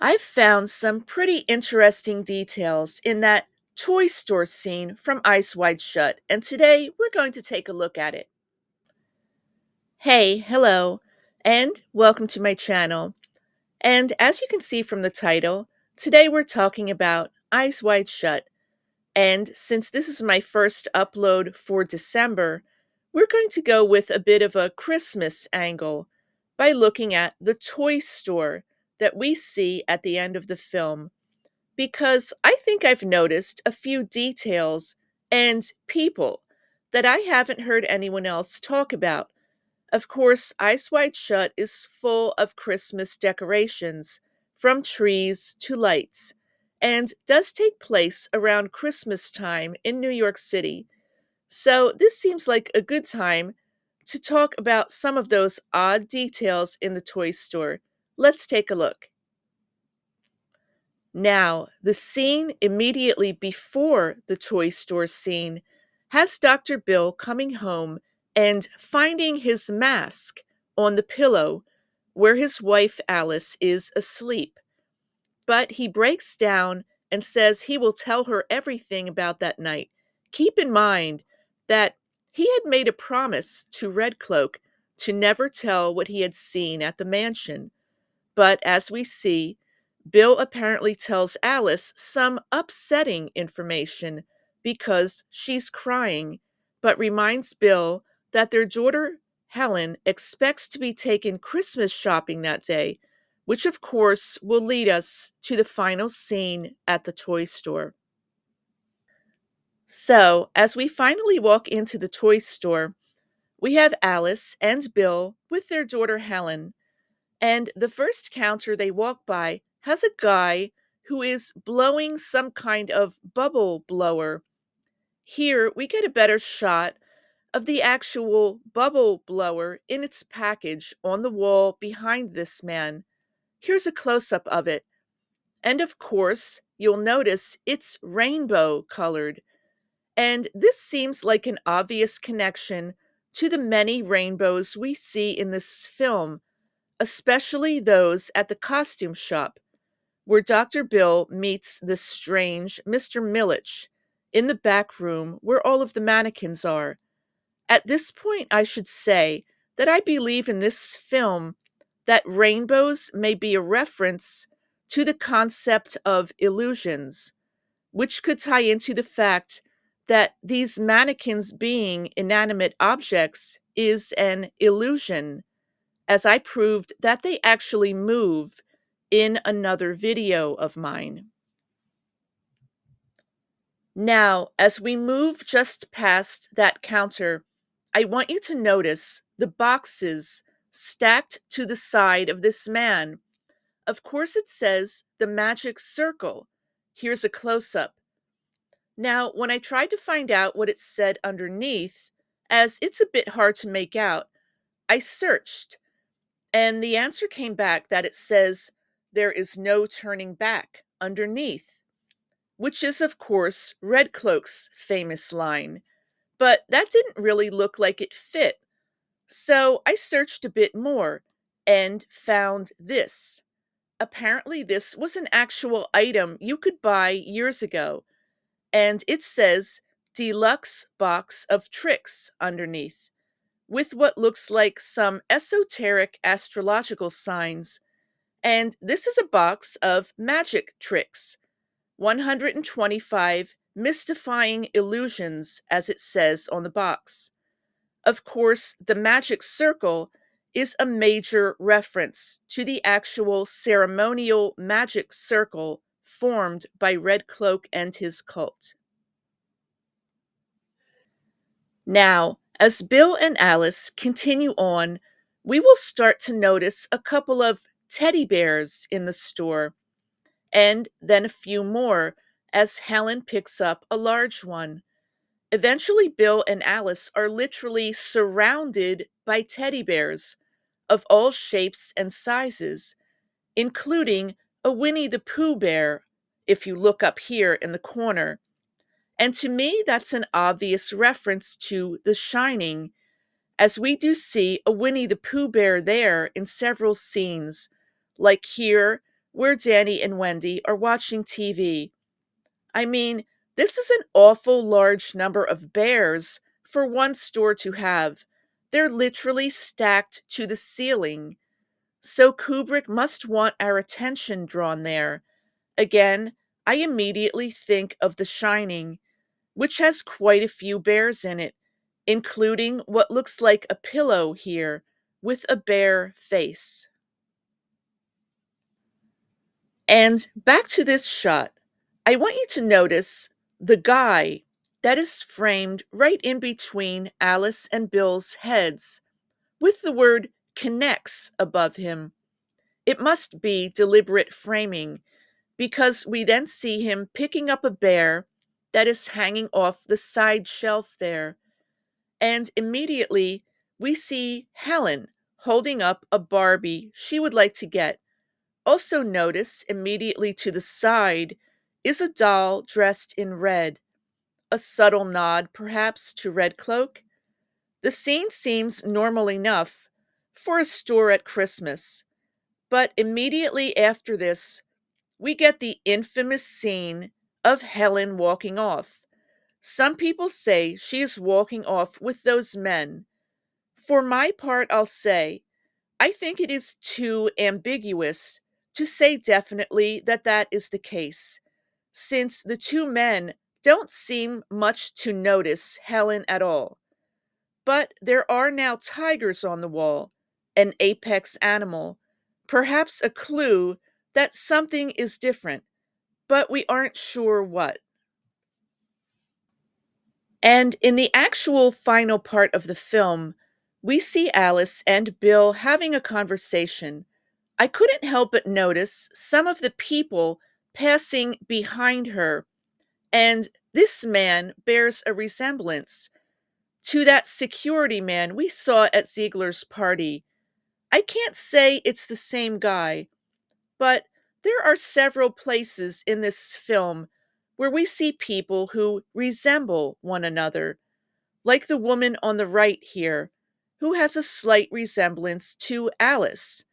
I've found some pretty interesting details in that toy store scene from Eyes Wide Shut, and today we're going to take a look at it. Hey, hello, and welcome to my channel. And as you can see from the title, today we're talking about Eyes Wide Shut. And since this is my first upload for December, we're going to go with a bit of a Christmas angle by looking at the toy store that we see at the end of the film because I think I've noticed a few details and people that I haven't heard anyone else talk about. Of course, Eyes Wide Shut is full of Christmas decorations, from trees to lights, and does take place around Christmas time in New York City. So, this seems like a good time to talk about some of those odd details in the toy store. Let's take a look. Now, the scene immediately before the toy store scene has Dr. Bill coming home and finding his mask on the pillow where his wife Alice is asleep. But he breaks down and says he will tell her everything about that night. Keep in mind that he had made a promise to Red Cloak to never tell what he had seen at the mansion. But as we see, Bill apparently tells Alice some upsetting information because she's crying, but reminds Bill that their daughter Helen expects to be taken Christmas shopping that day, which of course will lead us to the final scene at the toy store. So, as we finally walk into the toy store, we have Alice and Bill with their daughter Helen. And the first counter they walk by has a guy who is blowing some kind of bubble blower. Here we get a better shot of the actual bubble blower in its package on the wall behind this man. Here's a close up of it. And of course, you'll notice it's rainbow colored. And this seems like an obvious connection to the many rainbows we see in this film, especially those at the costume shop, where Dr. Bill meets the strange Mr. Millich in the back room where all of the mannequins are. At this point, I should say that I believe in this film that rainbows may be a reference to the concept of illusions, which could tie into the fact that these mannequins being inanimate objects is an illusion, as I proved that they actually move in another video of mine. Now, as we move just past that counter, I want you to notice the boxes stacked to the side of this man. Of course, it says the magic circle. Here's a close up. Now, when I tried to find out what it said underneath, as it's a bit hard to make out, I searched. And the answer came back that it says, "There is no turning back" underneath, which is, of course, Red Cloak's famous line. But that didn't really look like it fit. So I searched a bit more and found this. Apparently, this was an actual item you could buy years ago, and it says "Deluxe Box of Tricks" underneath, with what looks like some esoteric astrological signs. And this is a box of magic tricks, 125 mystifying illusions, as it says on the box. Of course, the magic circle is a major reference to the actual ceremonial magic circle formed by Red Cloak and his cult. Now, as Bill and Alice continue on, we will start to notice a couple of teddy bears in the store, and then a few more as Helen picks up a large one. Eventually, Bill and Alice are literally surrounded by teddy bears of all shapes and sizes, including a Winnie the Pooh bear, if you look up here in the corner. And to me, that's an obvious reference to The Shining, as we do see a Winnie the Pooh bear there in several scenes, like here where Danny and Wendy are watching TV. I mean, this is an awful large number of bears for one store to have. They're literally stacked to the ceiling. So Kubrick must want our attention drawn there. Again, I immediately think of The Shining, which has quite a few bears in it, including what looks like a pillow here with a bear face. And back to this shot, I want you to notice the guy that is framed right in between Alice and Bill's heads with the word connects above him. It must be deliberate framing because we then see him picking up a bear that is hanging off the side shelf there. And immediately we see Helen holding up a Barbie she would like to get. Also, notice immediately to the side is a doll dressed in red, a subtle nod perhaps to Red Cloak. The scene seems normal enough for a store at Christmas, but immediately after this, we get the infamous scene of Helen walking off. Some people say she is walking off with those men. For my part, I'll say I think it is too ambiguous to say definitely that that is the case, since the two men don't seem much to notice Helen at all. But there are now tigers on the wall, an apex animal, perhaps a clue that something is different, but we aren't sure what. And in the actual final part of the film, we see Alice and Bill having a conversation. I couldn't help but notice some of the people passing behind her, and this man bears a resemblance to that security man we saw at Ziegler's party. I can't say it's the same guy, but there are several places in this film where we see people who resemble one another, like the woman on the right here, who has a slight resemblance to Alice,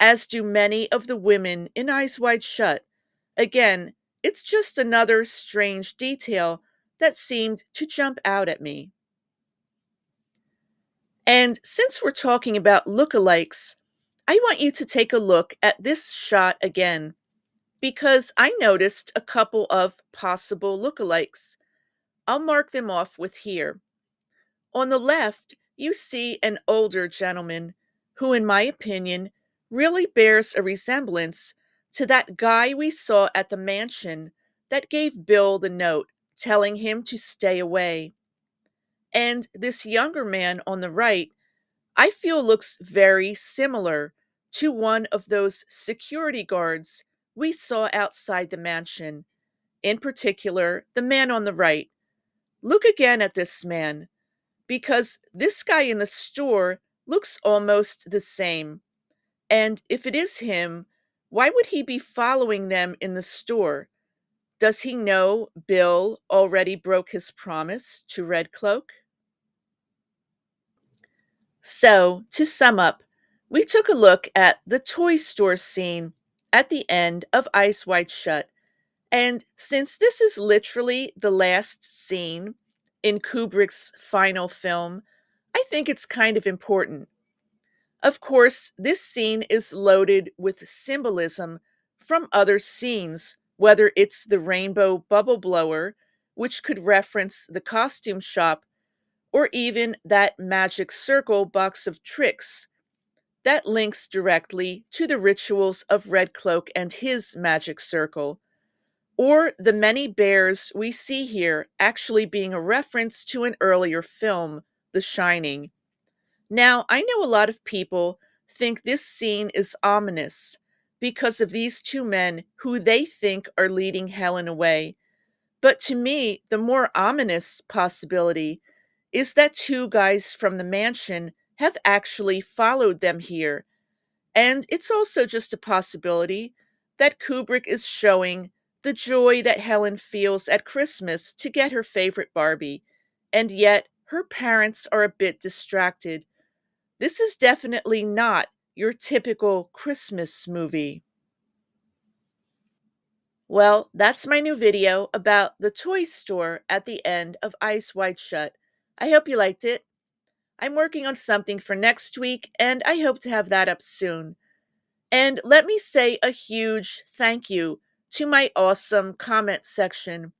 as do many of the women in Eyes Wide Shut. Again, it's just another strange detail that seemed to jump out at me. And since we're talking about lookalikes, I want you to take a look at this shot again because I noticed a couple of possible lookalikes. I'll mark them off with here. On the left, you see an older gentleman who, in my opinion, really bears a resemblance to that guy we saw at the mansion that gave Bill the note telling him to stay away. And this younger man on the right, I feel looks very similar to one of those security guards we saw outside the mansion. In particular, the man on the right. Look again at this man, because this guy in the store looks almost the same. And if it is him, why would he be following them in the store? Does he know Bill already broke his promise to Red Cloak? So, to sum up, we took a look at the toy store scene at the end of Eyes Wide Shut. And since this is literally the last scene in Kubrick's final film, I think it's kind of important. Of course, this scene is loaded with symbolism from other scenes, whether it's the rainbow bubble blower, which could reference the costume shop, or even that magic circle box of tricks that links directly to the rituals of Red Cloak and his magic circle, or the many bears we see here actually being a reference to an earlier film, The Shining. Now, I know a lot of people think this scene is ominous because of these two men who they think are leading Helen away. But to me, the more ominous possibility is that two guys from the mansion have actually followed them here. And it's also just a possibility that Kubrick is showing the joy that Helen feels at Christmas to get her favorite Barbie, and yet her parents are a bit distracted. This is definitely not your typical Christmas movie. Well, that's my new video about the toy store at the end of Eyes Wide Shut. I hope you liked it. I'm working on something for next week, and I hope to have that up soon. And let me say a huge thank you to my awesome comment section.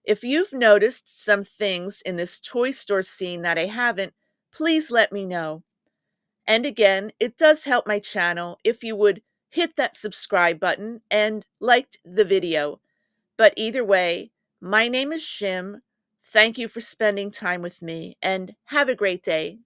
If you've noticed some things in this toy store scene that I haven't, please let me know. And again, it does help my channel if you would hit that subscribe button and liked the video. But either way, my name is Shim. Thank you for spending time with me and have a great day.